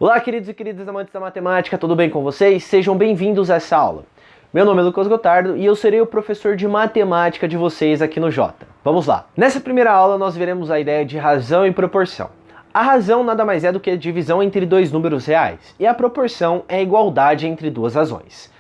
Olá, queridos e queridas amantes da matemática, tudo bem com vocês? Sejam bem-vindos a essa aula. Meu nome é Lucas Gotardo e eu serei o professor de matemática de vocês aqui no Jota. Vamos lá! Nessa primeira aula nós veremos a ideia de razão e proporção. A razão nada mais é do que a divisão entre dois números reais e a proporção é a igualdade entre duas razões.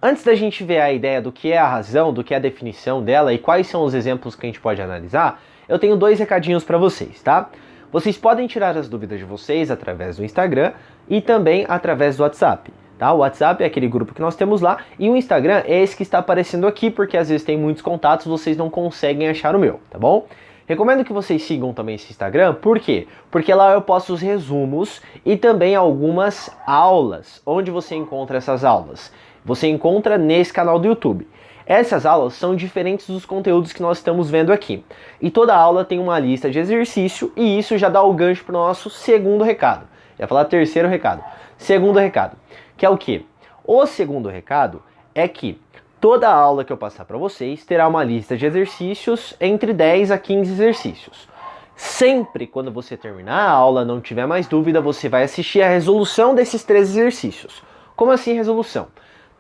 Antes da gente ver a ideia do que é a razão, do que é a definição dela e quais são os exemplos que a gente pode analisar, eu tenho dois recadinhos para vocês, tá? Vocês podem tirar as dúvidas de vocês através do Instagram e também através do WhatsApp. Tá? O WhatsApp é aquele grupo que nós temos lá e o Instagram é esse que está aparecendo aqui, porque às vezes tem muitos contatos, vocês não conseguem achar o meu, tá bom? Recomendo que vocês sigam também esse Instagram, por quê? Porque lá eu posto os resumos e também algumas aulas. Onde você encontra essas aulas? Você encontra nesse canal do YouTube. Essas aulas são diferentes dos conteúdos que nós estamos vendo aqui. E toda aula tem uma lista de exercício e isso já dá o gancho para o nosso segundo recado. Já ia falar terceiro recado. Segundo recado, que é o quê? O segundo recado é que toda aula que eu passar para vocês terá uma lista de exercícios entre 10 a 15 exercícios. Sempre quando você terminar a aula, não tiver mais dúvida, você vai assistir a resolução desses 3 exercícios. Como assim resolução?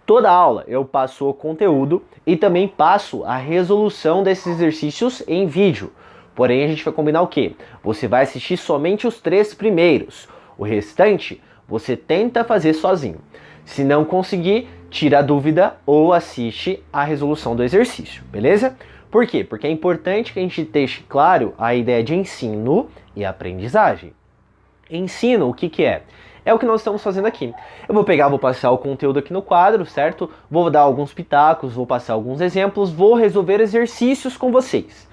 Toda aula eu passo o conteúdo e também passo a resolução desses exercícios em vídeo. Porém, a gente vai combinar o quê? Você vai assistir somente os 3 primeiros. O restante, você tenta fazer sozinho. Se não conseguir, tira a dúvida ou assiste a resolução do exercício, beleza? Por quê? Porque é importante que a gente deixe claro a ideia de ensino e aprendizagem. Ensino, o que é? É o que nós estamos fazendo aqui. Eu vou passar o conteúdo aqui no quadro, certo? Vou dar alguns pitacos, vou passar alguns exemplos, vou resolver exercícios com vocês.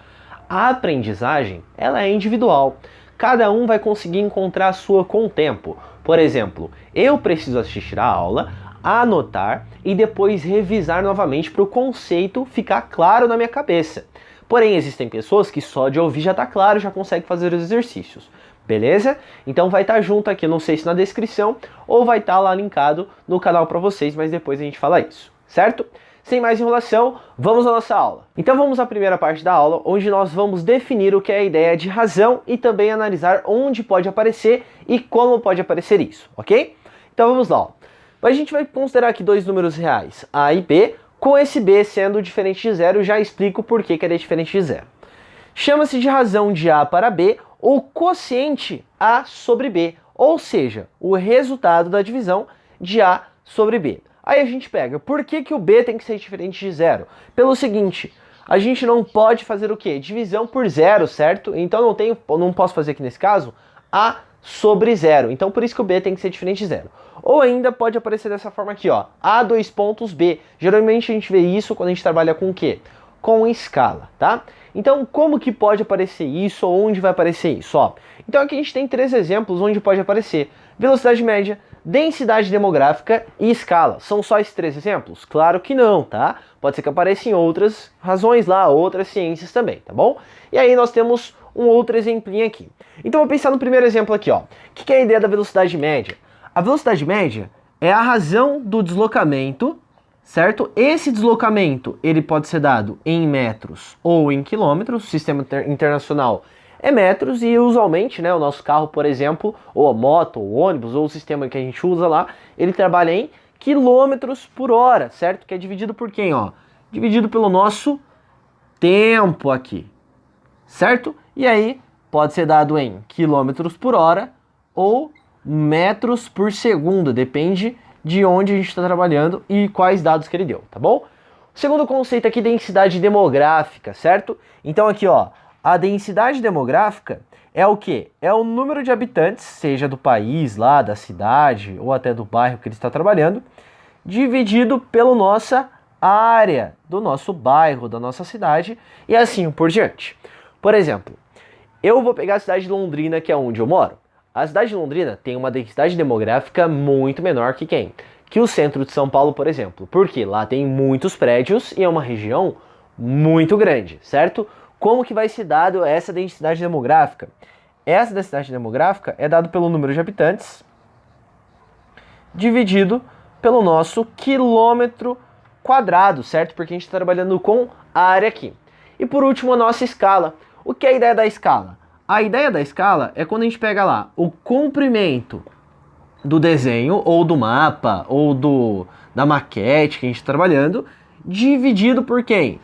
A aprendizagem, ela é individual. Cada um vai conseguir encontrar a sua com o tempo. Por exemplo, eu preciso assistir a aula, anotar e depois revisar novamente para o conceito ficar claro na minha cabeça. Porém, existem pessoas que só de ouvir já está claro, já consegue fazer os exercícios. Beleza? Então vai estar junto aqui, não sei se na descrição ou vai estar lá linkado no canal para vocês, mas depois a gente fala isso, certo? Sem mais enrolação, vamos à nossa aula. Então vamos à primeira parte da aula, onde nós vamos definir o que é a ideia de razão e também analisar onde pode aparecer e como pode aparecer isso, ok? Então vamos lá. A gente vai considerar aqui dois números reais, A e B, com esse B sendo diferente de zero, eu já explico por que ele é diferente de zero. Chama-se de razão de A para B o quociente A sobre B, ou seja, o resultado da divisão de A sobre B. Aí a gente pega, por que o B tem que ser diferente de zero? Pelo seguinte, a gente não pode fazer o quê? Divisão por zero, certo? Então não posso fazer aqui nesse caso A sobre zero. Então por isso que o B tem que ser diferente de zero. Ou ainda pode aparecer dessa forma aqui, ó, A dois pontos B. Geralmente a gente vê isso quando a gente trabalha com o quê? Com escala, tá? Então, como que pode aparecer isso ou onde vai aparecer isso? Ó, então aqui a gente tem 3 exemplos onde pode aparecer velocidade média, densidade demográfica e escala. São só esses 3 exemplos? Claro que não, tá? Pode ser que apareçam em outras razões lá, outras ciências também, tá bom? E aí nós temos um outro exemplinho aqui. Então vou pensar no primeiro exemplo aqui, ó. O que é a ideia da velocidade média? A velocidade média é a razão do deslocamento, certo? Esse deslocamento ele pode ser dado em metros ou em quilômetros. O sistema internacional é metros e usualmente, né, o nosso carro, por exemplo, ou a moto, ou o ônibus, ou o sistema que a gente usa lá, ele trabalha em quilômetros por hora, certo? Que é dividido por quem, ó? Dividido pelo nosso tempo aqui, certo? E aí pode ser dado em quilômetros por hora ou metros por segundo, depende de onde a gente está trabalhando e quais dados que ele deu, tá bom? O segundo conceito aqui, densidade demográfica, certo? Então aqui, ó, a densidade demográfica é o quê? É o número de habitantes, seja do país lá, da cidade ou até do bairro que ele está trabalhando, dividido pela nossa área do nosso bairro, da nossa cidade e assim por diante. Por exemplo, eu vou pegar a cidade de Londrina, que é onde eu moro. A cidade de Londrina tem uma densidade demográfica muito menor que quem? Que o centro de São Paulo, por exemplo. Porque lá tem muitos prédios e é uma região muito grande, certo? Como que vai ser dado essa densidade demográfica? Essa densidade demográfica é dado pelo número de habitantes dividido pelo nosso quilômetro quadrado, certo? Porque a gente está trabalhando com a área aqui. E por último, a nossa escala. O que é a ideia da escala? A ideia da escala é quando a gente pega lá o comprimento do desenho, ou do mapa, ou da maquete que a gente está trabalhando, dividido por quem?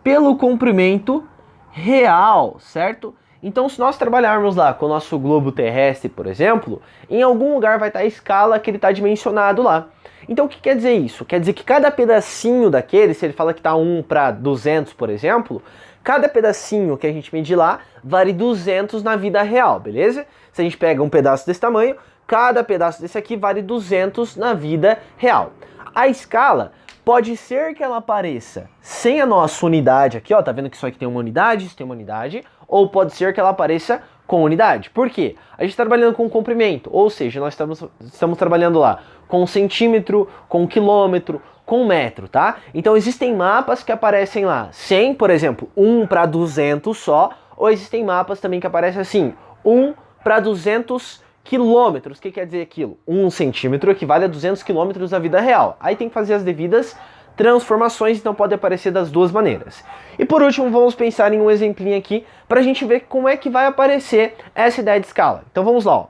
Pelo comprimento real, certo? Então, se nós trabalharmos lá com o nosso globo terrestre, por exemplo, em algum lugar vai estar a escala que ele está dimensionado lá. Então, o que quer dizer isso? Quer dizer que cada pedacinho daquele, se ele fala que está 1 para 200, por exemplo, cada pedacinho que a gente medir lá vale 200 na vida real, beleza? Se a gente pega um pedaço desse tamanho, cada pedaço desse aqui vale 200 na vida real. A escala pode ser que ela apareça sem a nossa unidade aqui, ó, tá vendo que isso aqui tem uma unidade, isso tem uma unidade, ou pode ser que ela apareça com unidade. Por quê? A gente está trabalhando com comprimento, ou seja, nós estamos trabalhando lá com centímetro, com quilômetro, com metro, tá? Então existem mapas que aparecem lá 100, por exemplo, 1 para 200 só, ou existem mapas também que aparecem assim, 1 para 200 quilômetros. O que quer dizer aquilo? 1 centímetro equivale a 200 quilômetros na vida real. Aí tem que fazer as devidas transformações, então pode aparecer das duas maneiras. E por último, vamos pensar em um exemplinho aqui para a gente ver como é que vai aparecer essa ideia de escala. Então vamos lá. Ó.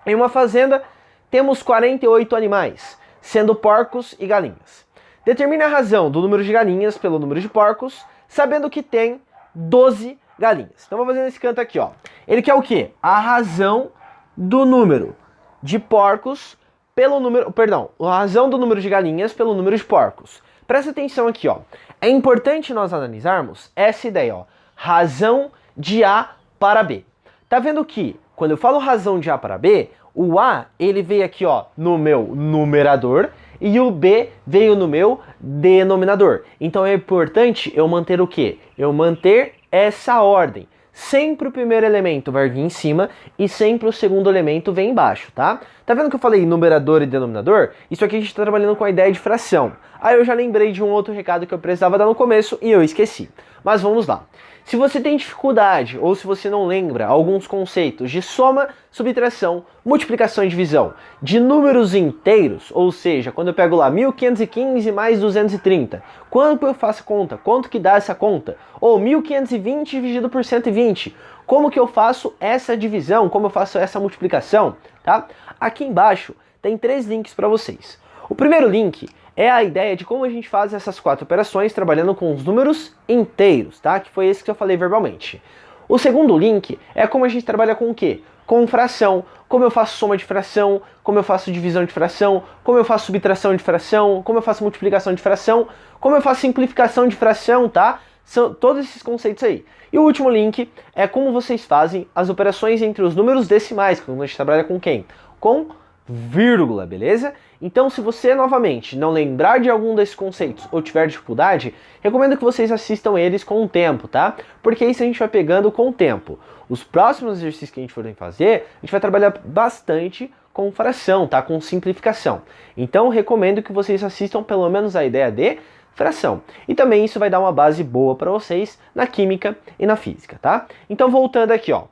Em uma fazenda, temos 48 animais, sendo porcos e galinhas. Determine a razão do número de galinhas pelo número de porcos, sabendo que tem 12 galinhas. Então vou fazer nesse canto aqui, ó. Ele quer o quê? A razão do número de porcos pelo número, a razão do número de galinhas pelo número de porcos. Presta atenção aqui, ó. É importante nós analisarmos essa ideia, ó. Razão de A para B. Tá vendo que quando eu falo razão de A para B, o A, ele veio aqui, ó, no meu numerador e o B veio no meu denominador. Então é importante eu manter o quê? Eu manter essa ordem. Sempre o primeiro elemento vai vir em cima e sempre o segundo elemento vem embaixo, tá? Tá vendo que eu falei numerador e denominador? Isso aqui a gente está trabalhando com a ideia de fração. Aí eu já lembrei de um outro recado que eu precisava dar no começo e eu esqueci. Mas vamos lá. Se você tem dificuldade ou se você não lembra alguns conceitos de soma, subtração, multiplicação e divisão de números inteiros, ou seja, quando eu pego lá 1515 mais 230, quanto eu faço a conta? Quanto que dá essa conta? Ou 1520 dividido por 120, como que eu faço essa divisão? Como eu faço essa multiplicação? Tá? Aqui embaixo tem 3 links para vocês. O primeiro link é a ideia de como a gente faz essas 4 operações trabalhando com os números inteiros, tá? Que foi esse que eu falei verbalmente. O segundo link é como a gente trabalha com o quê? Com fração, como eu faço soma de fração, como eu faço divisão de fração, como eu faço subtração de fração, como eu faço multiplicação de fração, como eu faço simplificação de fração, tá? São todos esses conceitos aí. E o último link é como vocês fazem as operações entre os números decimais, quando a gente trabalha com quem? Com vírgula, beleza? Então, se você, novamente, não lembrar de algum desses conceitos ou tiver dificuldade, recomendo que vocês assistam eles com o tempo, tá? Porque isso a gente vai pegando com o tempo. Os próximos exercícios que a gente for fazer, a gente vai trabalhar bastante com fração, tá? Com simplificação. Então, recomendo que vocês assistam pelo menos a ideia de fração. E também isso vai dar uma base boa para vocês na química e na física, tá? Então, voltando aqui, ó.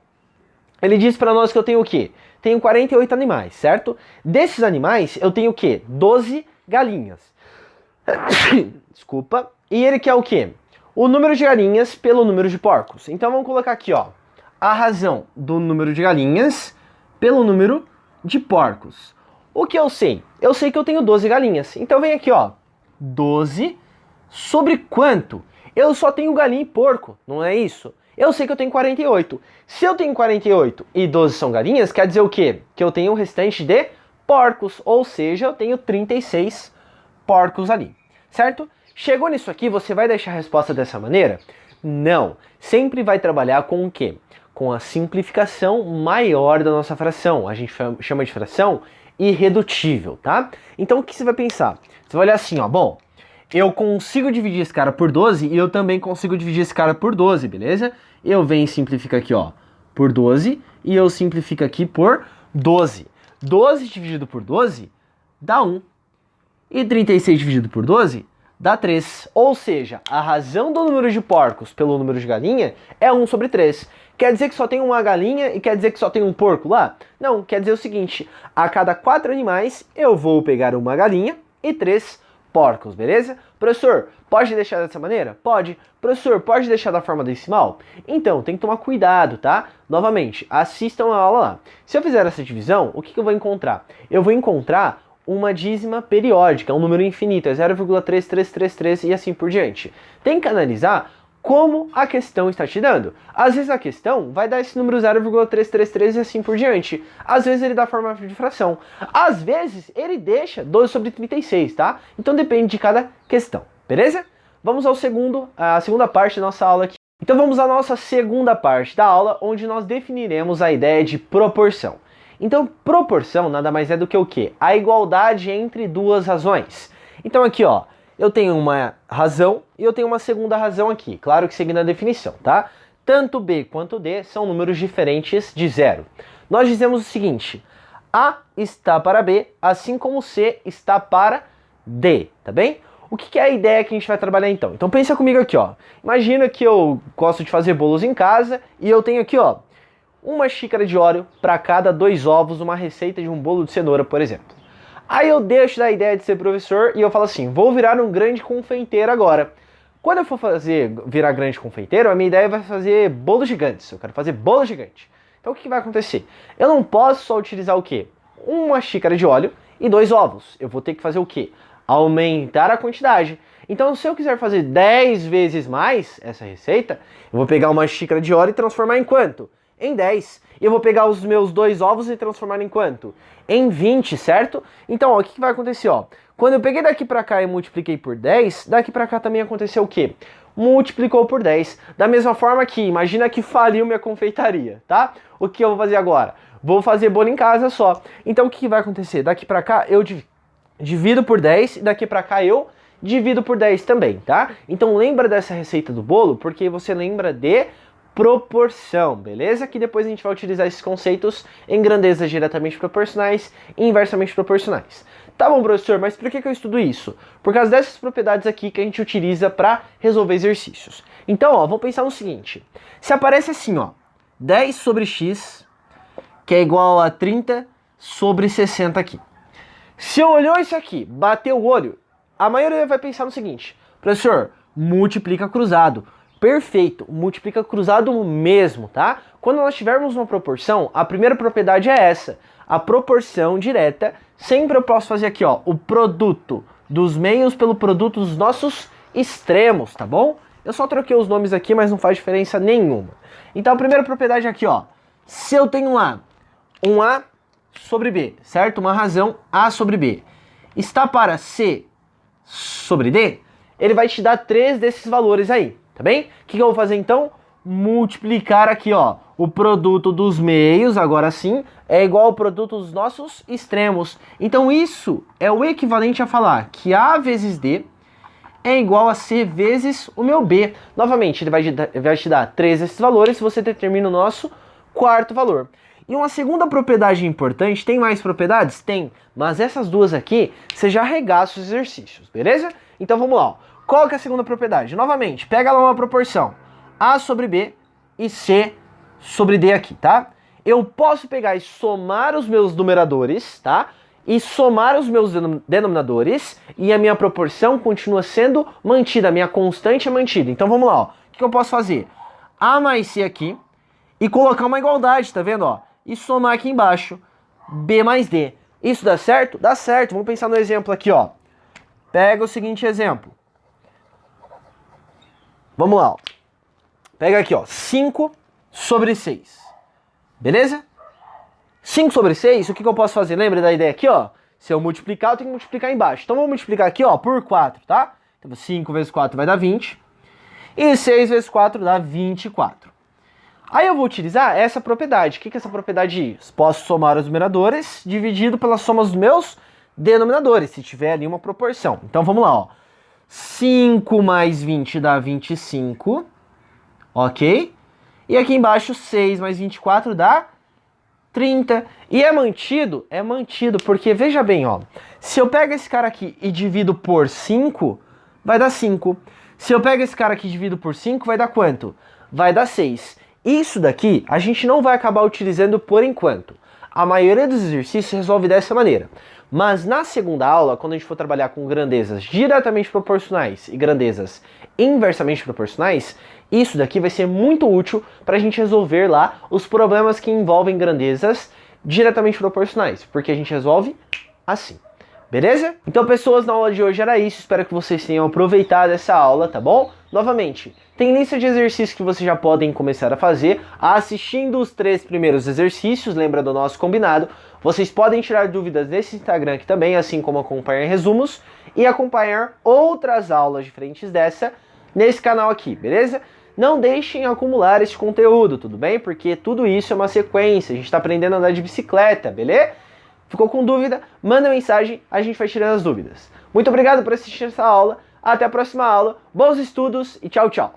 Ele diz para nós que eu tenho o quê? Tenho 48 animais, certo? Desses animais, eu tenho o quê? 12 galinhas. Desculpa. E ele quer o quê? O número de galinhas pelo número de porcos. Então vamos colocar aqui, ó. A razão do número de galinhas pelo número de porcos. O que eu sei? Eu sei que eu tenho 12 galinhas. Então vem aqui, ó. 12 sobre quanto? Eu só tenho galinha e porco, não é isso? Eu sei que eu tenho 48. Se eu tenho 48 e 12 são galinhas, quer dizer o quê? Que eu tenho um restante de porcos, ou seja, eu tenho 36 porcos ali, certo? Chegou nisso aqui, você vai deixar a resposta dessa maneira? Não. Sempre vai trabalhar com o quê? Com a simplificação maior da nossa fração. A gente chama de fração irredutível, tá? Então o que você vai pensar? Você vai olhar assim, ó, bom, eu consigo dividir esse cara por 12 e eu também consigo dividir esse cara por 12, beleza? Eu venho e simplifico aqui, ó, por 12 e eu simplifico aqui por 12. 12 dividido por 12 dá 1. E 36 dividido por 12 dá 3. Ou seja, a razão do número de porcos pelo número de galinha é 1 sobre 3. Quer dizer que só tem uma galinha e quer dizer que só tem um porco lá? Não, quer dizer o seguinte, a cada 4 animais eu vou pegar uma galinha e 3 porcos, beleza? Professor, pode deixar dessa maneira? Pode. Professor, pode deixar da forma decimal? Então, tem que tomar cuidado, tá? Novamente, assistam a aula lá. Se eu fizer essa divisão, o que eu vou encontrar? Eu vou encontrar uma dízima periódica, um número infinito, é 0,3333 e assim por diante. Tem que analisar como a questão está te dando. Às vezes a questão vai dar esse número 0,333 e assim por diante. Às vezes ele dá forma de fração. Às vezes ele deixa 12 sobre 36, tá? Então depende de cada questão, beleza? Vamos à segunda parte da nossa aula aqui. Então vamos à nossa segunda parte da aula, onde nós definiremos a ideia de proporção. Então proporção nada mais é do que o quê? A igualdade entre duas razões. Então aqui, ó, eu tenho uma razão e eu tenho uma segunda razão aqui, claro que seguindo a definição, tá? Tanto B quanto D são números diferentes de zero. Nós dizemos o seguinte, A está para B, assim como C está para D, tá bem? O que é a ideia que a gente vai trabalhar então? Então pensa comigo aqui, ó. Imagina que eu gosto de fazer bolos em casa e eu tenho aqui, ó, uma xícara de óleo para cada 2 ovos, uma receita de um bolo de cenoura, por exemplo. Aí eu deixo da ideia de ser professor e eu falo assim, vou virar um grande confeiteiro agora. Quando eu for virar grande confeiteiro, a minha ideia vai fazer bolos gigantes. Eu quero fazer bolo gigante. Então o que vai acontecer? Eu não posso só utilizar o quê? Uma xícara de óleo e 2 ovos. Eu vou ter que fazer o quê? Aumentar a quantidade. Então se eu quiser fazer 10 vezes mais essa receita, eu vou pegar uma xícara de óleo e transformar em quanto? Em 10. E eu vou pegar os meus 2 ovos e transformar em quanto? Em 20, certo? Então, ó, o que vai acontecer, ó? Quando eu peguei daqui pra cá e multipliquei por 10, daqui pra cá também aconteceu o quê? Multiplicou por 10. Da mesma forma que, imagina que faliu minha confeitaria, tá? O que eu vou fazer agora? Vou fazer bolo em casa só. Então, o que vai acontecer? Daqui pra cá eu divido por 10 e daqui pra cá eu divido por 10 também, tá? Então, lembra dessa receita do bolo, porque você lembra de proporção, beleza? Que depois a gente vai utilizar esses conceitos em grandezas diretamente proporcionais e inversamente proporcionais. Tá bom, professor, mas por que eu estudo isso? Por causa dessas propriedades aqui que a gente utiliza para resolver exercícios. Então, ó, vamos pensar no seguinte. Se aparece assim, ó, 10 sobre x, que é igual a 30 sobre 60 aqui. Se eu olhou isso aqui, bateu o olho, a maioria vai pensar no seguinte, professor, multiplica cruzado. Perfeito, multiplica cruzado mesmo, tá? Quando nós tivermos uma proporção, a primeira propriedade é essa, a proporção direta. Sempre eu posso fazer aqui, ó, o produto dos meios pelo produto dos nossos extremos, tá bom? Eu só troquei os nomes aqui, mas não faz diferença nenhuma. Então a primeira propriedade aqui, ó, se eu tenho um A sobre B, certo? Uma razão A sobre B, está para C sobre D, ele vai te dar 3 desses valores aí. Tá bem? O que eu vou fazer então? Multiplicar aqui, ó, o produto dos meios, agora sim, é igual ao produto dos nossos extremos. Então isso é o equivalente a falar que A vezes D é igual a C vezes o meu B. Novamente, ele vai te dar 3 desses valores se você determina o nosso quarto valor. E uma segunda propriedade importante, tem mais propriedades? Tem, mas essas duas aqui, você já arregaça os exercícios, beleza? Então vamos lá, ó. Qual que é a segunda propriedade? Novamente, pega lá uma proporção A sobre B e C sobre D aqui, tá? Eu posso pegar e somar os meus numeradores, tá? E somar os meus denominadores e a minha proporção continua sendo mantida, a minha constante é mantida. Então vamos lá, ó. O que eu posso fazer? A mais C aqui e colocar uma igualdade, tá vendo, ó? E somar aqui embaixo, B mais D. Isso dá certo? Dá certo. Vamos pensar no exemplo aqui, ó. Pega o seguinte exemplo. Vamos lá, ó. Pega aqui, ó, 5 sobre 6. Beleza? 5 sobre 6, o que eu posso fazer? Lembra da ideia aqui, ó? Se eu multiplicar, eu tenho que multiplicar embaixo. Então vamos multiplicar aqui, ó, por 4, tá? Então 5 vezes 4 vai dar 20. E 6 vezes 4 dá 24. Aí eu vou utilizar essa propriedade. O que é essa propriedade diz? Posso somar os numeradores dividido pela soma dos meus denominadores, se tiver ali uma proporção. Então vamos lá, ó. 5 mais 20 dá 25, ok? E aqui embaixo 6 mais 24 dá 30. E é mantido? É mantido, porque veja bem, ó. Se eu pego esse cara aqui e divido por 5, vai dar 5. Se eu pego esse cara aqui e divido por 5, vai dar quanto? Vai dar 6. Isso daqui a gente não vai acabar utilizando por enquanto. A maioria dos exercícios resolve dessa maneira. Mas na segunda aula, quando a gente for trabalhar com grandezas diretamente proporcionais e grandezas inversamente proporcionais, isso daqui vai ser muito útil para a gente resolver lá os problemas que envolvem grandezas diretamente proporcionais, porque a gente resolve assim. Beleza? Então, pessoas, na aula de hoje era isso. Espero que vocês tenham aproveitado essa aula, tá bom? Novamente, tem lista de exercícios que vocês já podem começar a fazer assistindo os 3 primeiros exercícios, lembra do nosso combinado. Vocês podem tirar dúvidas nesse Instagram aqui também, assim como acompanhar resumos e acompanhar outras aulas diferentes dessa nesse canal aqui, beleza? Não deixem acumular esse conteúdo, tudo bem? Porque tudo isso é uma sequência, a gente está aprendendo a andar de bicicleta, beleza? Ficou com dúvida? Manda mensagem, a gente vai tirando as dúvidas. Muito obrigado por assistir essa aula, até a próxima aula, bons estudos e tchau, tchau!